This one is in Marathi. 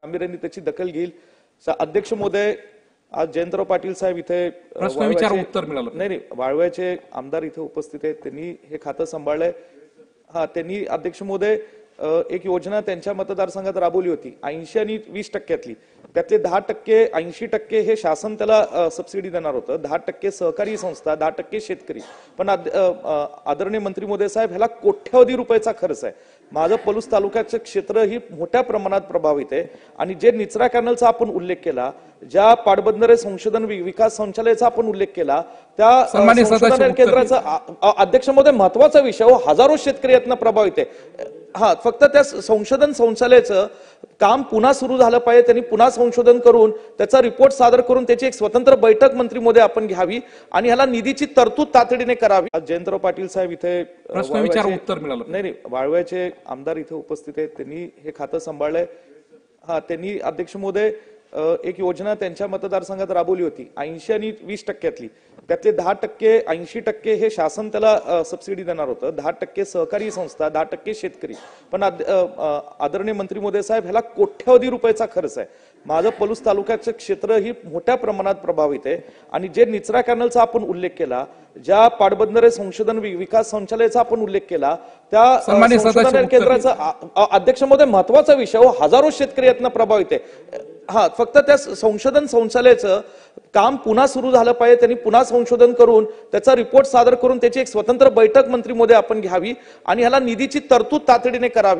गांभीर्याने त्याची दखल घेईल। अध्यक्ष महोदय, आज जयंतराव पाटील साहेब इथे प्रश्न विचार उत्तर मिळालं नाही, वाळव्याचे आमदार इथे उपस्थित आहेत, त्यांनी हे खातं सांभाळलंय। त्यांनी अध्यक्ष महोदय एक योजना त्यांच्या मतदारसंघात राबवली होती 80 आणि 20% त्यातले 10% 80% हे शासन त्याला सबसिडी देणार होतं, 10% सहकारी संस्था, 10% शेतकरी। पण आदरणीय मंत्री महोदय साहेब, ह्याला कोट्यवधी रुपयाचा खर्च आहे। माझं पलूस तालुक्याचं क्षेत्र ही मोठ्या प्रमाणात प्रभावित आहे आणि जे निचरा कॅनलचा आपण उल्लेख केला, ज्या पाटबंधारे संशोधन विकास संचालनाचा आपण उल्लेख केला, त्या संशोधन केंद्राचा अध्यक्ष महोदय महत्वाचा विषय, हजारो शेतकरी यातनं प्रभावित आहे। फक्त त्या संशोधन संचालनाचं काम पुन्हा सुरू झालं पाहिजे, त्यांनी पुन्हा संशोधन करून त्याचा रिपोर्ट सादर करून त्याची एक स्वतंत्र बैठक मंत्री महोदय आपण घ्यावी आणि ह्याला निधीची तरतूद तातडीने करावी। आज जयंतराव पाटील साहेब इथे प्रश्न विचार उत्तर मिळालं नाही, वाळव्याचे आमदार इथे उपस्थित आहेत, त्यांनी हे खातं सांभाळलंय। त्यांनी अध्यक्ष महोदय एक योजना त्यांच्या मतदारसंघात राबवली होती 80 आणि 20% त्यातले 10% 80% हे शासन त्याला सबसिडी देणार होतं, 10% सहकारी संस्था, 10% शेतकरी। पण आदरणीय मंत्री महोदय साहेब, ह्याला कोट्यवधी रुपयाचा खर्च आहे। माझं पलूस तालुक्याचं क्षेत्र ही मोठ्या प्रमाणात प्रभावित आहे आणि जे निचरा कॅनलचा आपण उल्लेख केला, ज्या पाटबंधारे संशोधन विकास संचालनाचा आपण उल्लेख केला, त्या संशोधन केंद्राचा अध्यक्ष महोदय महत्वाचा विषय, हजारो शेतकरी यातनं प्रभावित आहे। फक्त त्या संशोधन संचालनाचं काम पुन्हा सुरू झालं पाहिजे, त्यांनी पुन्हा संशोधन करून त्याचा रिपोर्ट सादर करून त्याची एक स्वतंत्र बैठक मंत्री महोदय आपण घ्यावी आणि ह्याला निधीची तरतूद तातडीने करावी।